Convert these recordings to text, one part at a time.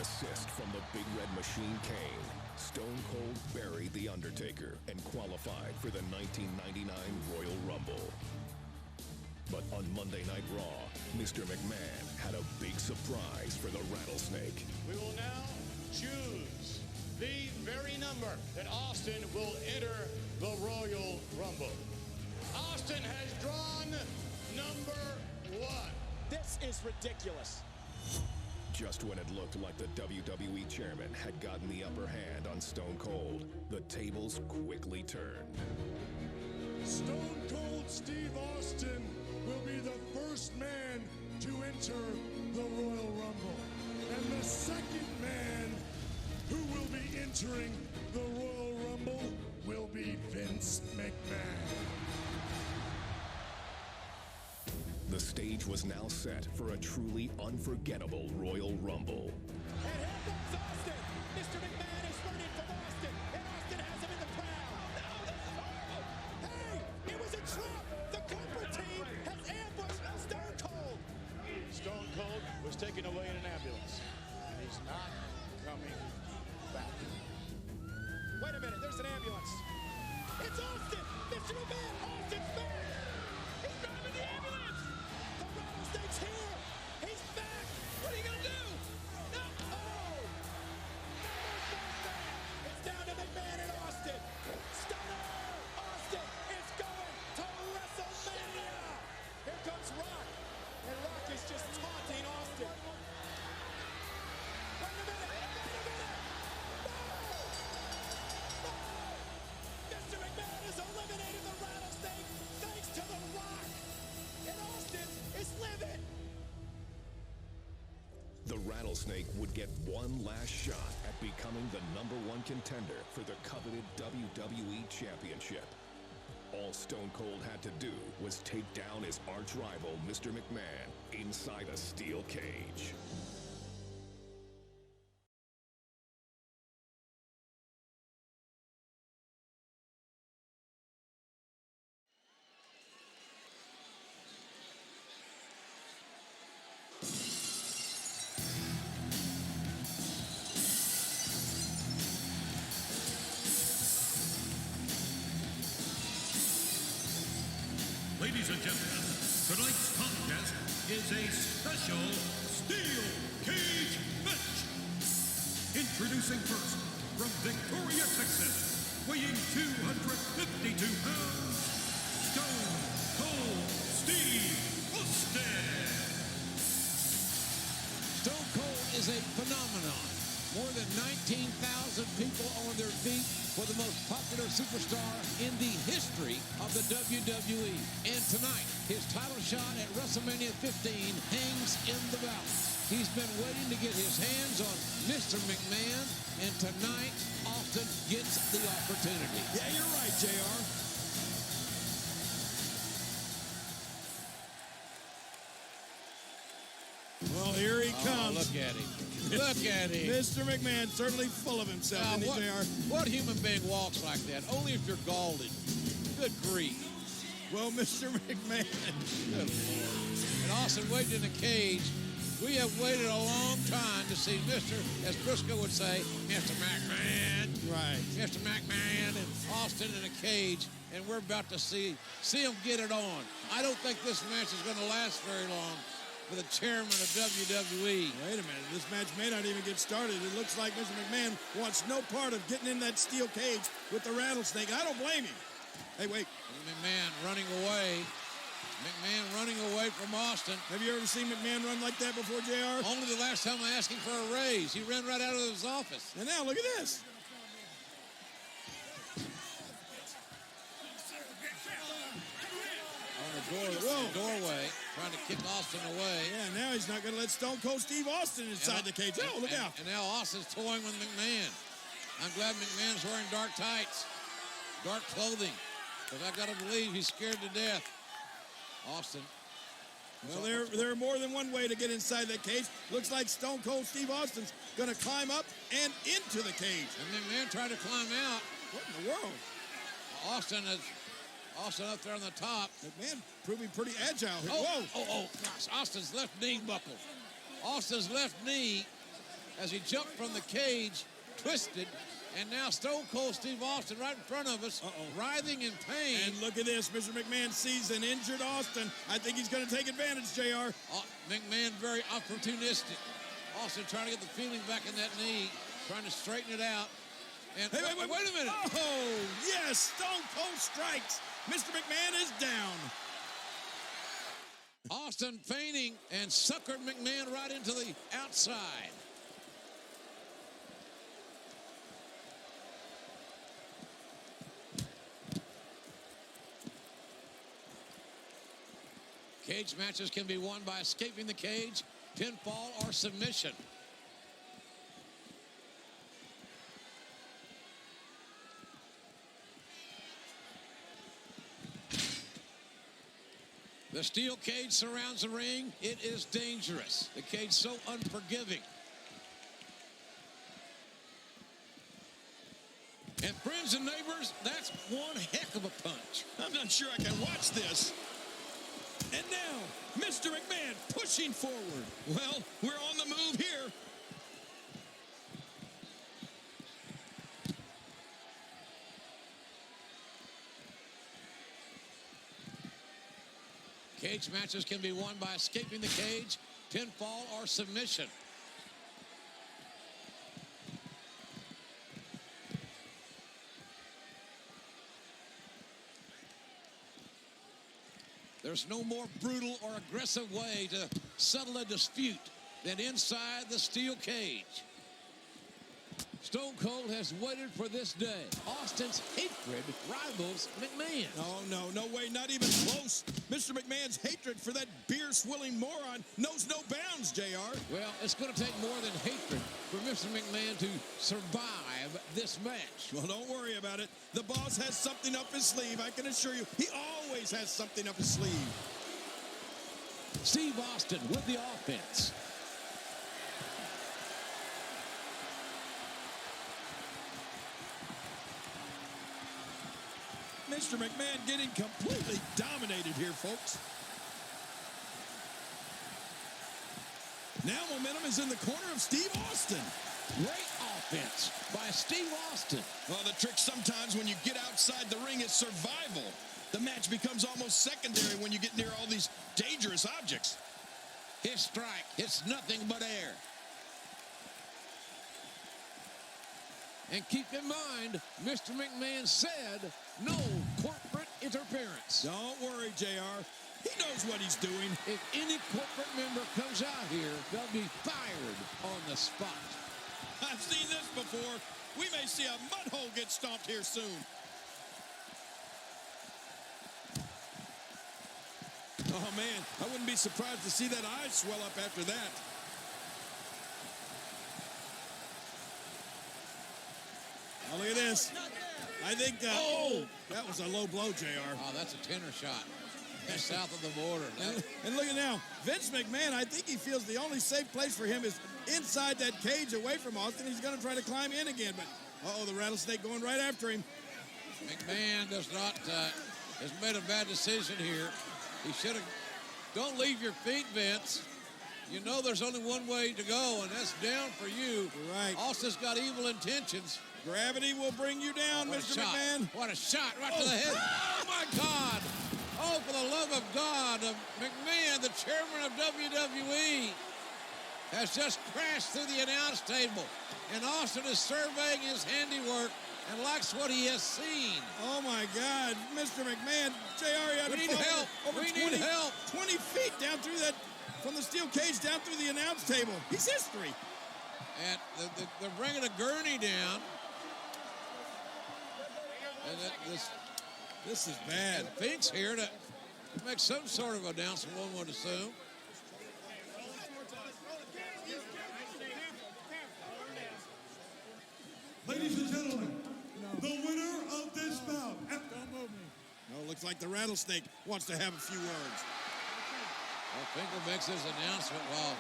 assist from the Big Red Machine Kane, Stone Cold buried The Undertaker and qualified for the 1999 Royal Rumble. But on Monday Night Raw, Mr. McMahon had a big surprise for the Rattlesnake. We will now choose the very number that Austin will enter the Royal Rumble. Austin has drawn number 1. This is ridiculous. Just when it looked like the WWE chairman had gotten the upper hand on Stone Cold, the tables quickly turned. Stone Cold Steve Austin will be the first man to enter the Royal Rumble. And the second man who will be entering the Royal Rumble will be Vince McMahon. The stage was now set for a truly unforgettable Royal Rumble. And here comes Austin. Mr. McMahon is running from Austin, and Austin has him in the crowd. No, this is horrible. Hey, it was a trap. The corporate team has ambushed Stone Cold. Stone Cold was taken away in an ambulance. He's not coming back. Wait a minute, there's an ambulance. It's Austin. Mr. McMahon, Austin's back. He's driving the ambulance. The Rattlesnake's here. He's back. What are you going to do? No. Oh. It's down to McMahon and Austin. Stunner. Austin is going to WrestleMania. Here comes Rock. And Rock is just taunting Austin. Wait a minute. No. Mr. McMahon has eliminated the Rattlesnake thanks to The Rock. And Austin is livid. The Rattlesnake would get one last shot at becoming the #1 contender for the coveted WWE Championship. All Stone Cold had to do was take down his arch-rival, Mr. McMahon, inside a steel cage. Ladies and gentlemen, tonight's contest is a special steel cage match. Introducing first, from Victoria, Texas, weighing 252 pounds, Stone Cold Steve Austin. Stone Cold is a phenomenon. More than 19,000 people on their feet for the most popular superstar in the history of the WWE. And tonight, his title shot at WrestleMania 15 hangs in the balance. He's been waiting to get his hands on Mr. McMahon, and tonight, Austin gets the opportunity. Yeah, you're right, JR. Well, here he comes. Look at him. Look at him. Mr. McMahon, certainly full of himself, isn't he, JR? What human being walks like that? Only if you're galled. Good grief. Well, Mr. McMahon. Good Lord. And Austin waiting in the cage. We have waited a long time to see Mr., as Briscoe would say, Mr. McMahon. Right. Mr. McMahon and Austin in a cage, and we're about to see him get it on. I don't think this match is going to last very long for the chairman of WWE. Wait a minute. This match may not even get started. It looks like Mr. McMahon wants no part of getting in that steel cage with the Rattlesnake. I don't blame him. Hey, wait. McMahon running away. McMahon running away from Austin. Have you ever seen McMahon run like that before, JR? Only the last time I asked him for a raise. He ran right out of his office. And now, look at this. Doorway, trying to kick Austin away. Yeah, now he's not going to let Stone Cold Steve Austin inside the cage. Oh, look out. And now Austin's toying with McMahon. I'm glad McMahon's wearing dark tights, dark clothing, because I got to believe he's scared to death. Austin. Well, there are more than one way to get inside that cage. Looks like Stone Cold Steve Austin's going to climb up and into the cage. And McMahon tried to climb out. What in the world? Austin up there on the top. McMahon proving pretty agile here. Whoa. Gosh, Austin's left knee buckled. Austin's left knee as he jumped from the cage, twisted, and now Stone Cold Steve Austin right in front of us, writhing in pain. And look at this. Mr. McMahon sees an injured Austin. I think he's going to take advantage, JR. McMahon very opportunistic. Austin trying to get the feeling back in that knee, trying to straighten it out. And hey, wait a minute. Oh, yes, Stone Cold strikes. Mr. McMahon is down. Austin feigning and suckered McMahon right into the outside. Cage matches can be won by escaping the cage, pinfall, or submission. The steel cage surrounds the ring. It is dangerous. The cage so unforgiving. And friends and neighbors, that's one heck of a punch. I'm not sure I can watch this. And now, Mr. McMahon pushing forward. Well, we're on the move here. Cage matches can be won by escaping the cage, pinfall, or submission. There's no more brutal or aggressive way to settle a dispute than inside the steel cage. Stone Cold has waited for this day. Austin's hatred rivals McMahon. Oh, no way, not even close. Mr. McMahon's hatred for that beer-swilling moron knows no bounds, JR. Well, it's going to take more than hatred for Mr. McMahon to survive this match. Well, don't worry about it. The boss has something up his sleeve, I can assure you. He always has something up his sleeve. Steve Austin with the offense. Mr. McMahon getting completely dominated here, folks. Now momentum is in the corner of Steve Austin. Great offense by Steve Austin. Well, the trick sometimes when you get outside the ring is survival. The match becomes almost secondary when you get near all these dangerous objects. His strike hits nothing but air. And keep in mind, Mr. McMahon said no corporate interference. Don't worry, JR. He knows what he's doing. If any corporate member comes out here, they'll be fired on the spot. I've seen this before. We may see a mud hole get stomped here soon. Oh, man, I wouldn't be surprised to see that eye swell up after that. Oh, look at this. I think, that was a low blow, JR. Oh, that's a tenor shot. That's south of the border. And look at now, Vince McMahon, I think he feels the only safe place for him is inside that cage away from Austin. He's going to try to climb in again, but, the rattlesnake going right after him. McMahon does not, has made a bad decision here. He should have, don't leave your feet, Vince. You know there's only one way to go, and that's down for you. Right. Austin's got evil intentions. Gravity will bring you down, Mr. McMahon. What a shot right to the head. Oh, my God. Oh, for the love of God, McMahon, the chairman of WWE, has just crashed through the announce table. And Austin is surveying his handiwork and likes what he has seen. Oh, my God. Mr. McMahon, JR, had We need help. Over We need help. 20 feet down through that, from the steel cage down through the announce table. He's history. And they're bringing a gurney down. And this is bad. Fink's here to make some sort of announcement, one would assume. Ladies and gentlemen, the winner of this bout. No, looks like the rattlesnake wants to have a few words. Well, Finkel makes his announcement while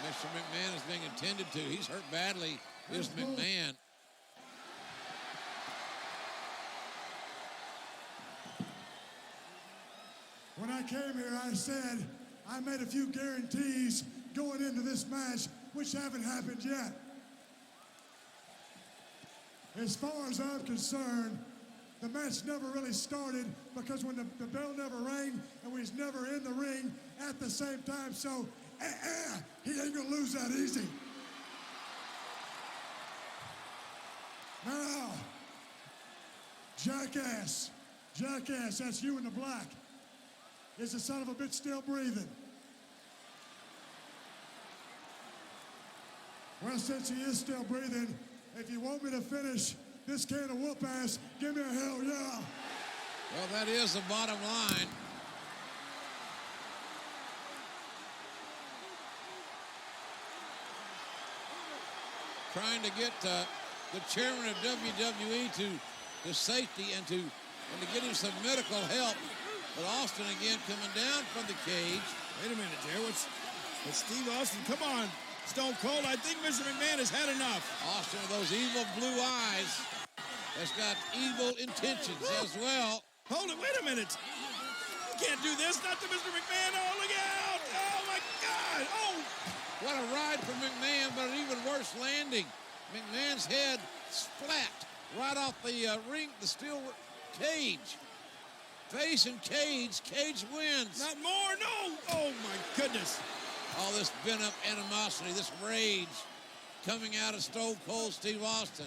Mr. McMahon is being attended to. He's hurt badly, is McMahon. When I came here, I said I made a few guarantees going into this match, which haven't happened yet. As far as I'm concerned, the match never really started because when the bell never rang and we was never in the ring at the same time, so he ain't gonna lose that easy. Now, Jackass, that's you in the black. Is the son of a bitch still breathing? Well, since he is still breathing, if you want me to finish this can of whoop ass, give me a hell yeah. Well, that is the bottom line. Trying to get the chairman of WWE to safety and to get him some medical help. But Austin again coming down from the cage. Wait a minute, Jerry. What's Steve Austin? Come on, Stone Cold. I think Mr. McMahon has had enough. Austin with those evil blue eyes has got evil intentions as well. Hold it. Wait a minute. You can't do this. Not to Mr. McMahon. Oh, look out. Oh, my God. Oh. What a ride for McMahon, but an even worse landing. McMahon's head splat right off the ring, the steel cage. Face and cage. Cage wins. Not more. No. Oh, my goodness. All this pent-up animosity, this rage coming out of Stone Cold Steve Austin.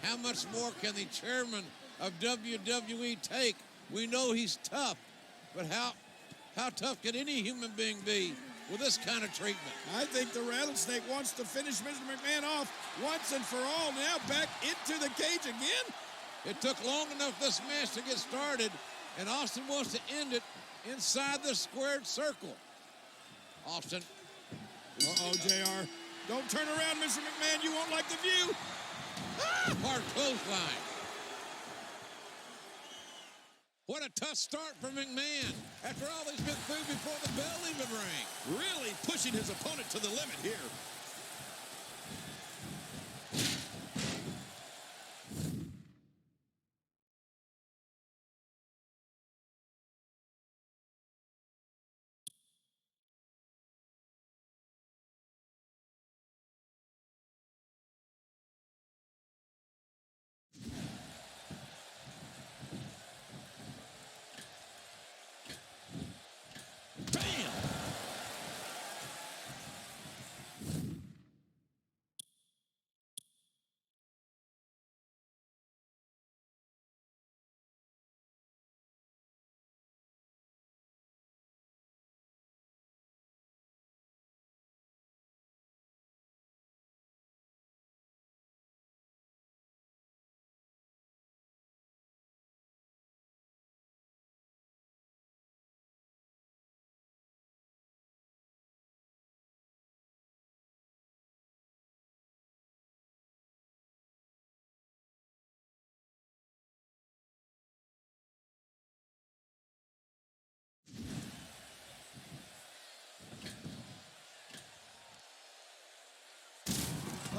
How much more can the chairman of WWE take? We know he's tough, but how tough can any human being be with this kind of treatment? I think the Rattlesnake wants to finish Mr. McMahon off once and for all. Now back into the cage again. It took long enough this match to get started, and Austin wants to end it inside the squared circle. Austin. Uh-oh, JR. Don't turn around, Mr. McMahon. You won't like the view. Hard clothesline. What a tough start for McMahon. After all he's been through before the bell even rang. Really pushing his opponent to the limit here.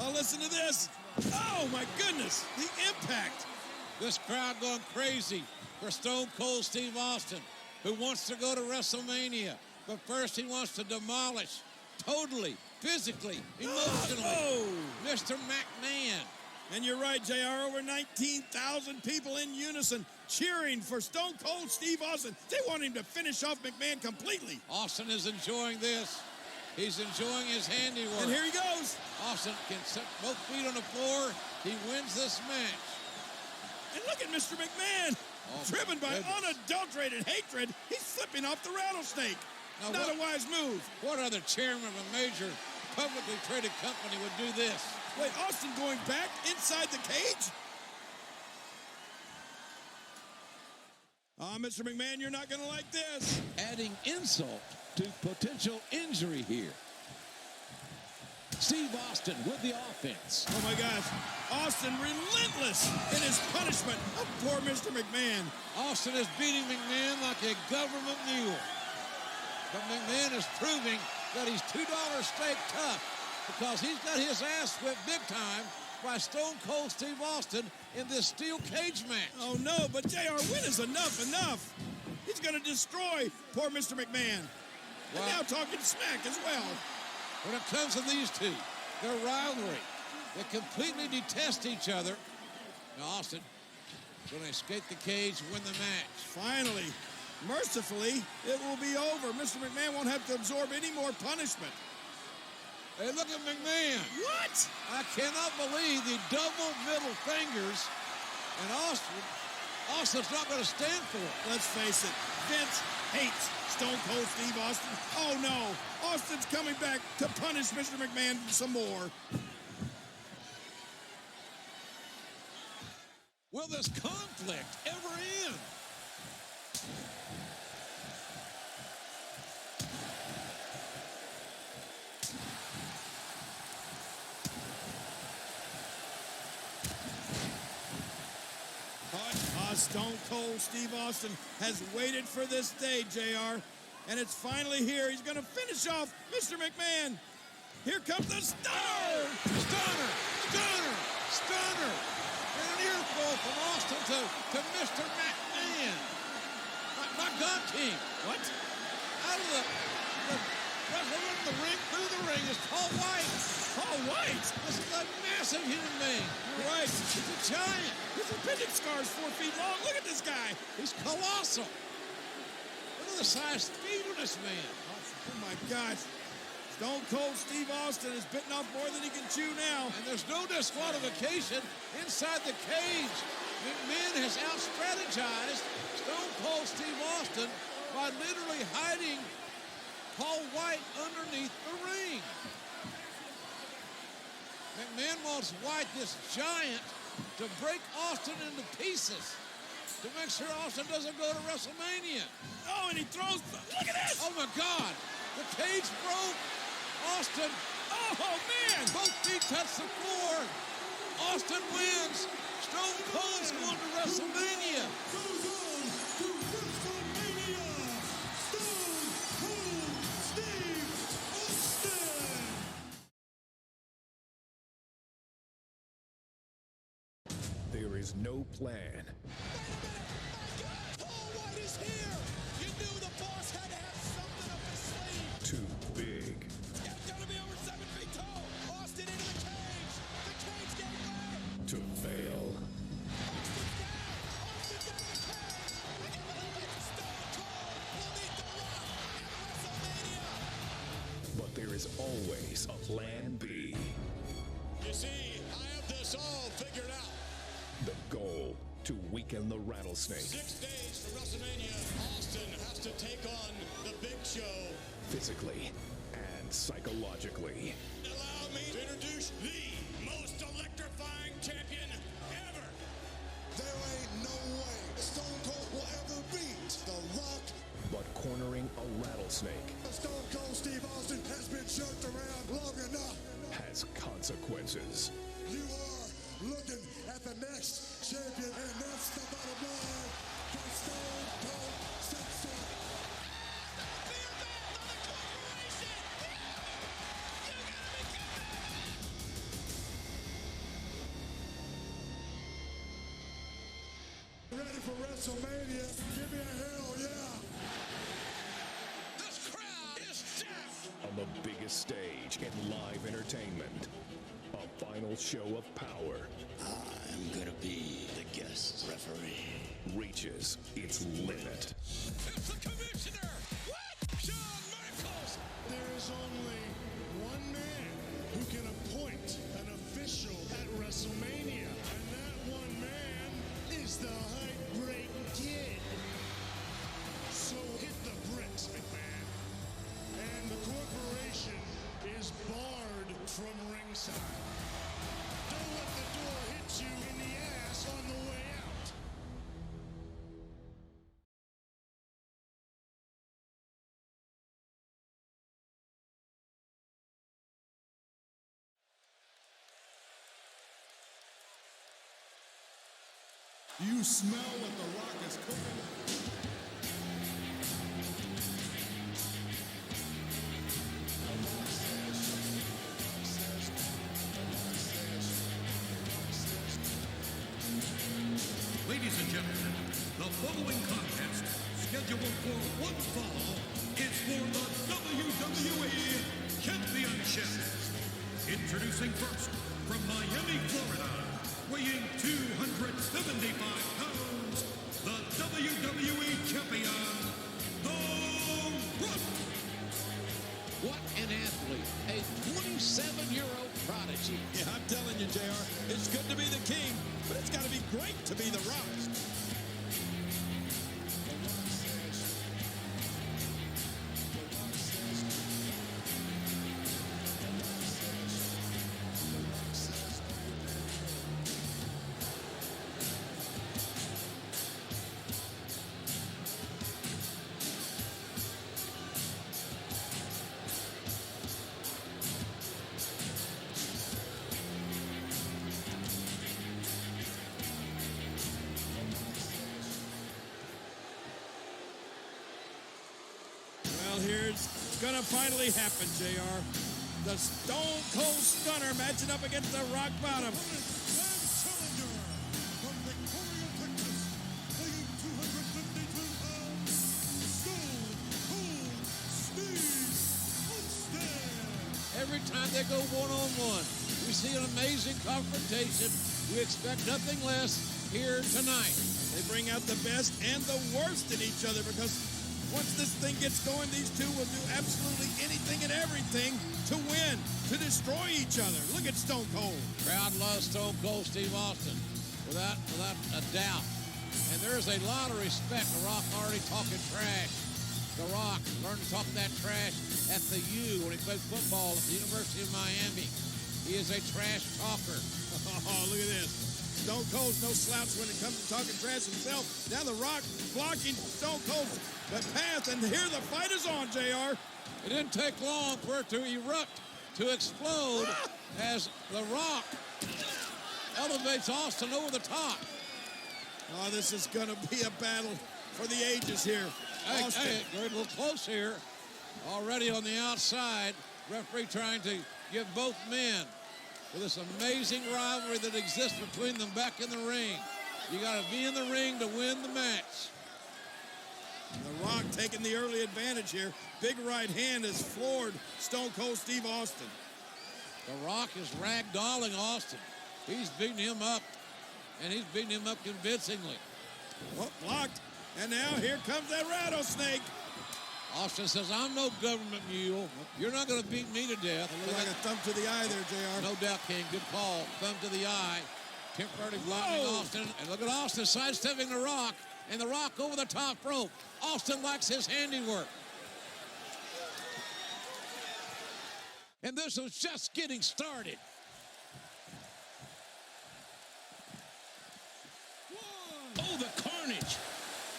Oh, listen to this. Oh, my goodness. The impact. This crowd going crazy for Stone Cold Steve Austin, who wants to go to WrestleMania. But first he wants to demolish totally, physically, emotionally, Mr. McMahon. And you're right, JR. Over 19,000 people in unison cheering for Stone Cold Steve Austin. They want him to finish off McMahon completely. Austin is enjoying this. He's enjoying his handiwork. And here he goes. Austin can set both feet on the floor. He wins this match. And look at Mr. McMahon. Driven by unadulterated hatred, he's flipping off the Rattlesnake. Now, not a wise move. What other chairman of a major publicly traded company would do this? Wait, Austin going back inside the cage? Mr. McMahon, you're not going to like this. Adding insult to potential injury here. Steve Austin with the offense. Oh, my gosh. Austin relentless in his punishment of poor Mr. McMahon. Austin is beating McMahon like a government mule. But McMahon is proving that he's $2 steak tough because he's got his ass whipped big time by Stone Cold Steve Austin in this steel cage match. Oh, no, but JR, when is enough? He's going to destroy poor Mr. McMahon. And now talking smack as well. When it comes to these two, their rivalry, they completely detest each other. Austin going to escape the cage, win the match. Finally, mercifully, it will be over. Mr. McMahon won't have to absorb any more punishment. Hey, look at McMahon. What? I cannot believe the double middle fingers. And Austin's not going to stand for it. Let's face it, Vince hates Stone Cold Steve Austin. Oh, no. Austin's coming back to punish Mr. McMahon some more. Will this conflict ever end? Stone Cold Steve Austin has waited for this day, JR, and it's finally here. He's going to finish off Mr. McMahon. Here comes the stunner! Stunner! Stunner! Stunner! And an earful from Austin to Mr. McMahon. My God, team. What? Out of the wrestler in the ring, through the ring is Paul White. Paul White? This is a massive human being. You're right. He's a giant. His appendix scar is 4 feet long. Look at this guy. He's colossal. Look at the size speed of this man. Oh, my God. Stone Cold Steve Austin is bitten off more than he can chew now. And there's no disqualification inside the cage. McMahon has out-strategized Stone Cold Steve Austin by literally hiding Paul White underneath the ring. McMahon wants White, this giant, to break Austin into pieces to make sure Austin doesn't go to WrestleMania. Oh, and he throws. Look at this. Oh, my God. The cage broke. Austin. Oh, man. Both feet touch the floor. Austin wins. Stone Cold's going to WrestleMania. Goes on to WrestleMania. Stone Cold Steve Austin. There is no plan. Paul White is here. You knew the boss had to have something up his sleeve. Too big. It's got to be over 7 feet tall. Austin into the cage. The cage gave way. To fail. Austin's down. Austin's out of the cage. I can't believe it. Stone Cold will meet The Rock at WrestleMania. But there is always a plan B. You see, I have this all figured out. The goal to weaken the rattlesnake. 6 days for WrestleMania, Austin has to take on the Big Show. Physically and psychologically. Allow me to introduce the most electrifying champion ever. There ain't no way Stone Cold will ever beat The Rock. But cornering a rattlesnake Stone Cold Steve Austin has been jerked around long enough. has consequences. You are looking at the next champion, and that's the bottom line. Can Stone Cold said so. Ready for WrestleMania? Give me a hell yeah. This crowd is deaf. On the biggest stage in live entertainment. A final show of power I'm gonna be the guest referee. reaches its limit. It's the commissioner. What? Shawn Michaels. There is only one man who can appoint an official at WrestleMania, and that one man is the Hype Great Kid. So hit the bricks, McMahon. And the corporation is barred from ringside. Don't let the door hit you in the ass on the way out. You smell what The Rock is cooking? Ladies and gentlemen, the following contest, scheduled for one fall, is for the WWE Championship. Introducing first, from Miami, Florida, weighing 275 pounds, the WWE Champion, The Rock. What an athlete, a 27-year-old prodigy. Yeah, I'm telling you, JR, it's good to be the king, but it's got to be great to be the Rock. Here's gonna finally happen, JR. The Stone Cold Stunner matching up against the Rock Bottom. Challenger from Victoria, Texas, weighing 252 pounds, Stone Cold Steve Austin. Every time they go one-on-one, we see an amazing confrontation. We expect nothing less here tonight. They bring out the best and the worst in each other because once this thing gets going, these two will do absolutely anything and everything to win, to destroy each other. Look at Stone Cold. Crowd loves Stone Cold Steve Austin, without a doubt. And there's a lot of respect. The Rock already talking trash. The Rock learned to talk that trash at the U when he played football at the University of Miami. He is a trash talker. Oh, look at this. Stone Cold's no slouch when it comes to talking trash himself. Now the Rock blocking Stone Cold's path, and here the fight is on, JR. It didn't take long for it to erupt, to explode, as the Rock elevates Austin over the top. Oh, this is going to be a battle for the ages here. Austin. Hey, they're a little close here. Already on the outside, referee trying to give both men with this amazing rivalry that exists between them back in the ring. You got to be in the ring to win the match. The Rock taking the early advantage here. Big right hand has floored Stone Cold Steve Austin. The Rock is ragdolling Austin. He's beating him up, and he's beating him up convincingly. Well, blocked, and now here comes that rattlesnake. Austin says, I'm no government mule. You're not going to beat me to death. It looked like a thumb to the eye there, JR. No doubt, King. Good call. Thumb to the eye. Temporarily blocking Austin. And look at Austin sidestepping the Rock. And the Rock over the top rope. Austin likes his handiwork. And this was just getting started. Oh, the carnage.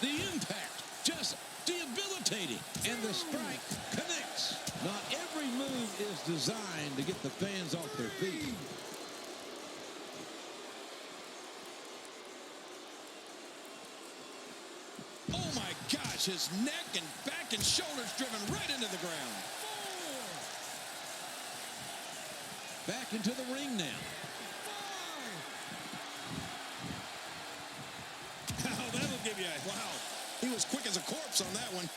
The impact. Just debilitating. And the strike connects. Not every move is designed to get the fans off their feet. Oh my gosh, his neck and back and shoulders driven right into the ground. Back into the ring now. Oh, that'll give you a... Wow, he was quick as a corpse on that one.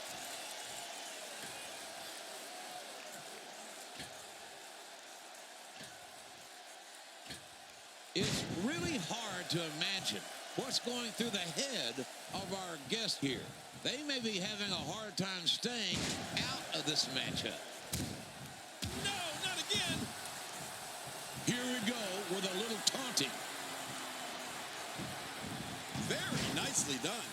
It's really hard to imagine what's going through the head of our guest here. They may be having a hard time staying out of this matchup. No, not again. Here we go with a little taunting. Very nicely done.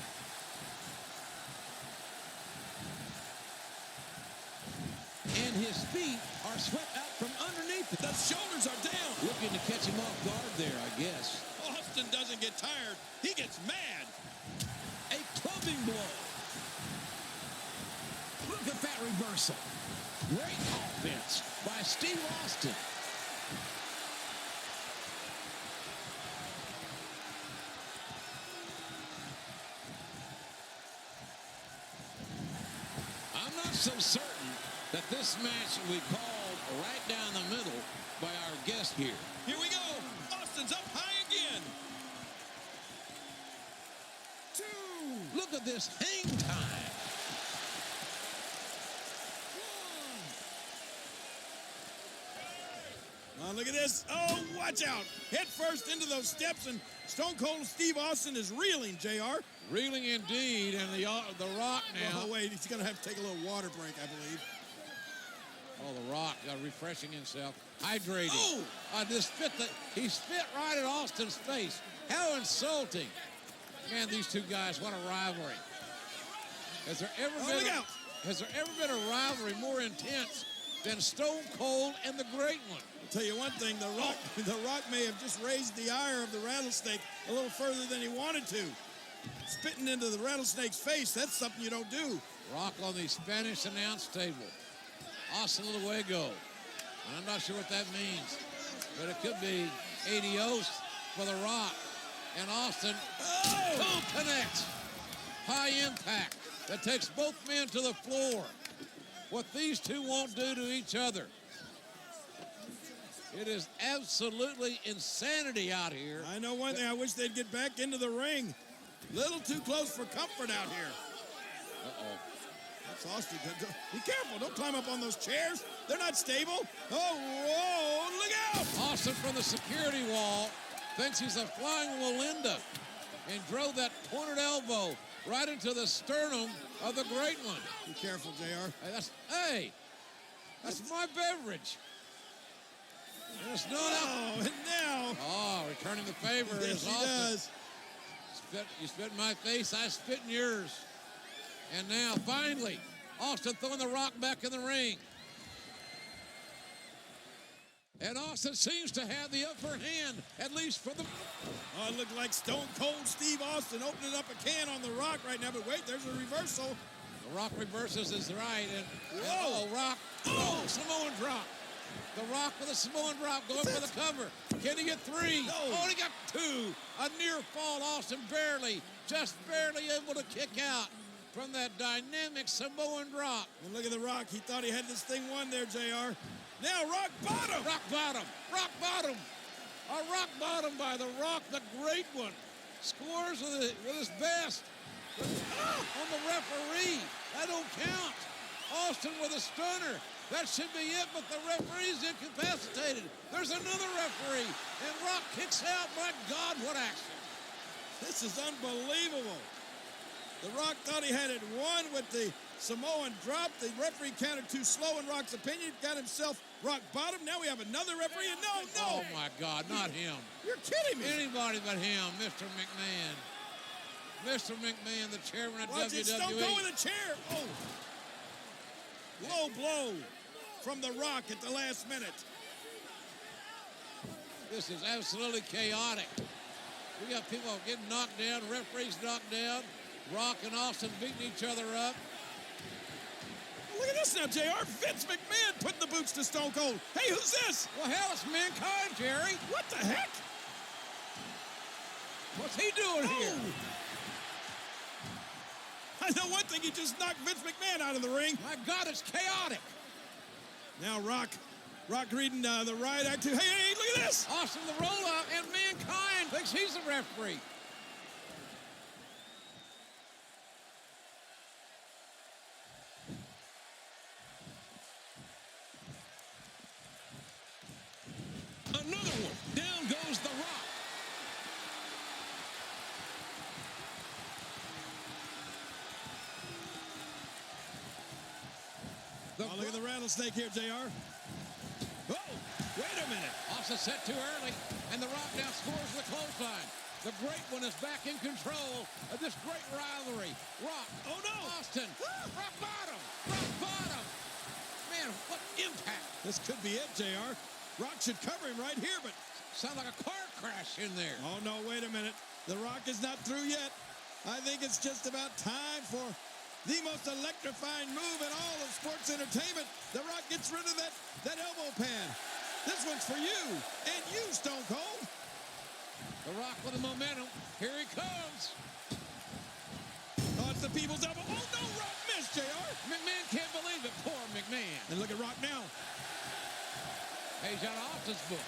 And his feet are swept out from underneath. The shoulders are down. Looking to catch him off guard there, I guess. Austin doesn't get tired. He gets mad. A clubbing blow. Look at that reversal. Great offense by Steve Austin. I'm not so certain that this match will be called right down the middle by our guest here. Here we go. Austin's up high again. Look at this hang time. Oh, look at this. Oh, watch out. Head first into those steps, and Stone Cold Steve Austin is reeling, JR. Reeling indeed, and the Rock now. Oh, wait, he's going to have to take a little water break, I believe. Oh, the Rock refreshing himself, hydrating. Oh! He spit right at Austin's face. How insulting. Man, these two guys, what a rivalry. Has there ever been a rivalry more intense than Stone Cold and the Great One? I'll tell you one thing, the Rock may have just raised the ire of the Rattlesnake a little further than he wanted to. Spitting into the Rattlesnake's face, that's something you don't do. Rock on the Spanish announce table. Hasta luego. And I'm not sure what that means, but it could be adios for the Rock. And Austin connects. High impact that takes both men to the floor. What these two won't do to each other. It is absolutely insanity out here. I know one thing, I wish they'd get back into the ring. Little too close for comfort out here. Uh-oh. That's Austin. Be careful, don't climb up on those chairs. They're not stable. Oh, whoa, look out! Austin from the security wall thinks he's a flying Walinda and drove that pointed elbow right into the sternum of the Great One. Be careful, JR. That's my beverage. There's no and now. Oh, returning the favor Yes, is he Austin. does. You spit in my face, I spit in yours. And now, finally, Austin throwing the Rock back in the ring. And Austin seems to have the upper hand, at least for the... Oh, it looked like Stone Cold Steve Austin opening up a can on the Rock right now, but wait, there's a reversal. The Rock reverses his right, and Rock, Samoan drop. The Rock with a Samoan drop going for the cover. Can he get three? No. Oh, he got two. A near fall, Austin just barely able to kick out from that dynamic Samoan drop. And look at the Rock. He thought he had this thing won there, JR. Now Rock bottom. Rock bottom. Rock bottom. A rock bottom by the Rock, the Great One. Scores with his best. On the referee. That don't count. Austin with a stunner. That should be it, but the referee's incapacitated. There's another referee, and Rock kicks out. My God, what action. This is unbelievable. The Rock thought he had it won with the Samoan drop. The referee counted too slow in Rock's opinion. Got himself Rock bottom. Now we have another referee, and no. Oh, my God, not him. You're kidding me. Anybody but him, Mr. McMahon. Mr. McMahon, the chairman of Watch WWE. it, Stone Cold with a chair. Oh. Low blow from the Rock at the last minute. This is absolutely chaotic. We got people getting knocked down, referees knocked down, Rock and Austin beating each other up. Look at this now, JR. Vince McMahon putting the boots to Stone Cold. Hey, who's this? Well, hell, it's Mankind, Jerry. What the heck? What's he doing here? I know one thing, he just knocked Vince McMahon out of the ring. My God, it's chaotic. Now Rock reading the riot act too. Hey, look at this. Austin the roll-up, and Mankind thinks he's the referee. Another one. Down goes the Rock. Look at the Rattlesnake here, JR. Oh, wait a minute. Austin set too early, and the Rock now scores the clothesline. The Great One is back in control of this great rivalry. Rock. Oh, no. Austin. Rock bottom. Rock bottom. Man, what impact. This could be it, JR. Rock should cover him right here, but... Sounds like a car crash in there. Oh, no, wait a minute. The Rock is not through yet. I think it's just about time for the most electrifying move in all of sports entertainment. The Rock gets rid of that elbow pad. This one's for you, and you, Stone Cold. The Rock with the momentum. Here he comes. Oh, it's the people's elbow. Oh, no, Rock missed, JR. McMahon can't believe it. Poor McMahon. And look at Rock now. Page out of Austin's book.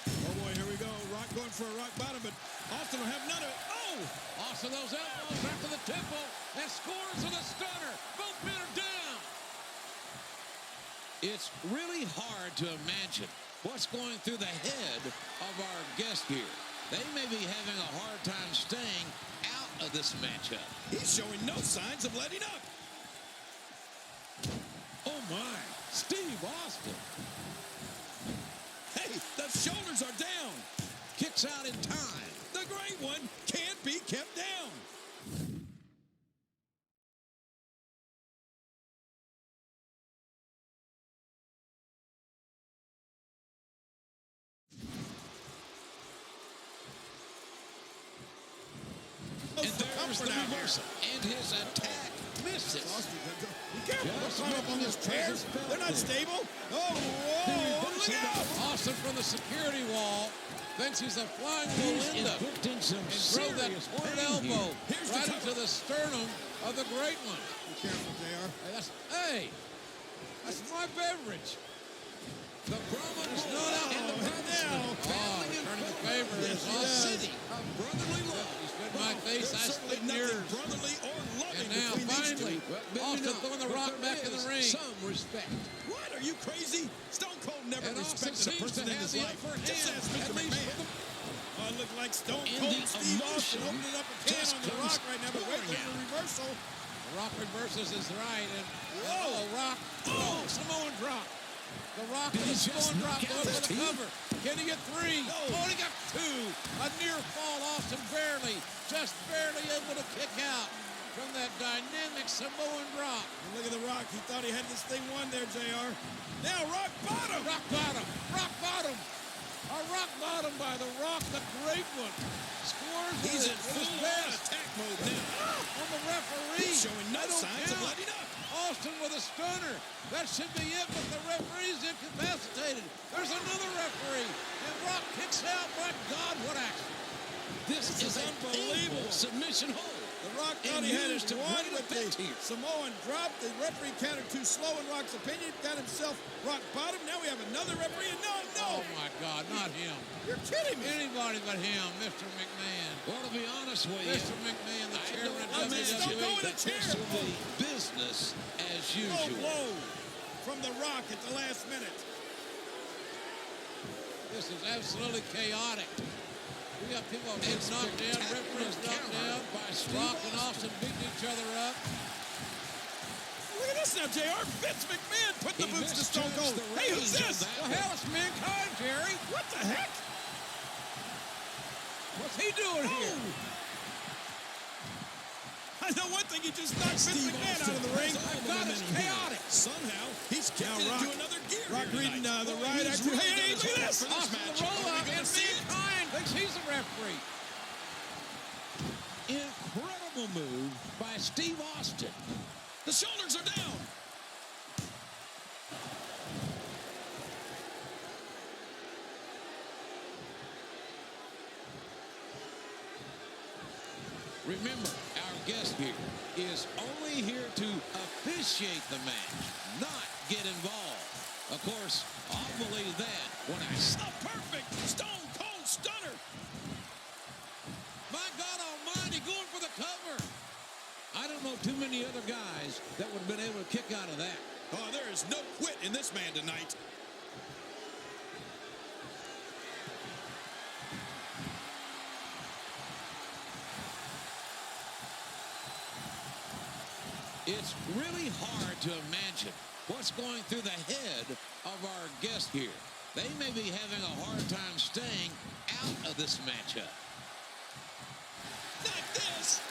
Oh, boy, here we go. Rock going for a rock bottom, but Austin will have none of it. Oh! Austin, those elbows back to the temple, and scores with a stunner. Both men are down. It's really hard to imagine what's going through the head of our guest here. They may be having a hard time staying out of this matchup. He's showing no signs of letting up. Oh, my. Steve Austin. Hey, the shoulders are down. Kicks out in time. The great one can't be kept down. And there's the reversal. And his attack misses. Be careful, don't climb up on those chairs. They're not stable. Oh, whoa, look out. Austin from the security wall thinks he's a flying Belinda. And throw that forward elbow right into the sternum of the great one. Be careful, JR. Hey, that's my beverage. The Brahman is not out in the now. Turning the favor is all city of brotherly love. He's been my face, I split yours. Brotherly or loving. And now, finally, Austin throwing the rock back in the ring. Some respect. What? Are you crazy? Stone Cold never And respected Austin a person seems to in his have the life. upper Just hand, ask Mr. at least McMahon. for Oh, it looked like Stone And Cold the Steve Austin emotion opening up a can just on the comes Rock right now, but wait, there's a reversal. The Rock reverses is right, and Rock, Samoan drop. The Rock with a Samoan drop going for the cover. Can he get three? Oh, he got two. A near fall, Austin just barely able to kick out from that dynamic Samoan drop. And look at the Rock. He thought he had this thing won there, JR. Now Rock bottom. Rock bottom. Rock bottom. A rock bottom by the Rock, the great one. Scores He's in with full his best. attack mode now. On the referee. He's showing no signs of count. letting up. Austin with a stunner. That should be it, but the referee's incapacitated. There's another referee. And Rock kicks out. My God, what action. This is unbelievable. Submission hold. The Rock thought he had it won with the Samoan drop. The referee counted too slow in Rock's opinion. Got himself Rock bottom. Now we have another referee. And no. Oh, my God, not him. You're kidding me. Anybody but him, Mr. McMahon. Well, to be honest with you, Mr. McMahon, the chairman of Don't go in the chair. This will be business as usual. Low from the Rock at the last minute. This is absolutely chaotic. We got people getting knocked down, referees knocked down, Rock and Austin beating each other up. Look at this now, JR. Vince McMahon putting the boots to Stone Cold. Hey, who's this? Well, hell, it's Mankind, Jerry. What the heck? What's he doing here? I know one thing, he just knocked Vince McMahon out of the ring. My God, it's chaotic. Somehow, he's kicked Now, into another gear. Rock reading the riot act. Hey, look at this. Austin the roll-up, and Mankind thinks he's a referee. Incredible move by Steve Austin. The shoulders are down. Remember, our guest here is only here to officiate the match, not get involved. Of course, I'll believe that when I see a perfect Stone Cold stunner. My God Almighty, going for the cover. I don't know too many other guys that would have been able to kick out of that. Oh, there is no quit in this man tonight. It's really hard to imagine what's going through the head of our guest here. They may be having a hard time staying out of this matchup. Not this.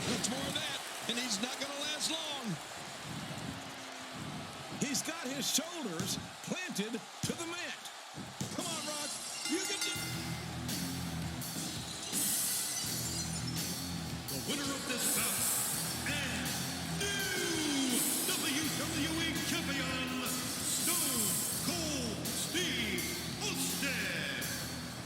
Much more of that, and he's not going to last long. He's got his shoulders planted to the mat. Come on, Rock. You can do... The winner of this bout and new WWE Champion, Stone Cold Steve Austin.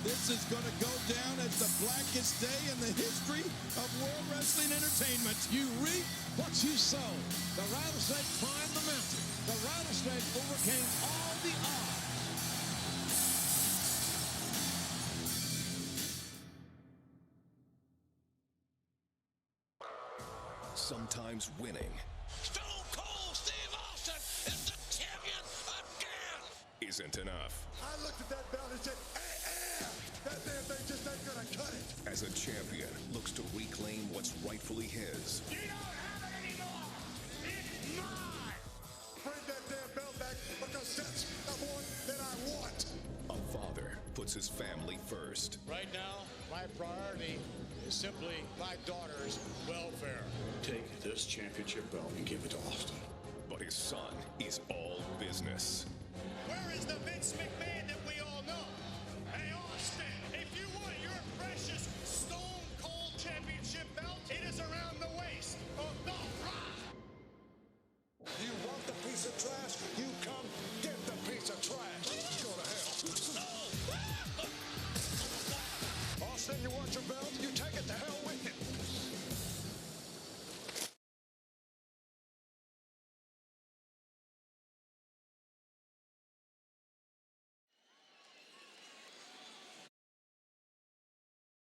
This is going to go down as the blackest day in the history of World Wrestling Entertainment. You reap what you sow. The rattlesnake climbed the mountain. The rattlesnake overcame all the odds. Sometimes winning Stone Cold Steve Austin is the champion again. is isn't enough. I looked at that belt and said, that damn thing just ain't gonna cut it. As a champion looks to reclaim what's rightfully his. You don't have it anymore. It's mine. Bring that damn belt back because that's the one that I want. A father puts his family first. Right now, my priority is simply my daughter's welfare. Take this championship belt and give it to Austin. But his son is all business. Where is the Vince McMahon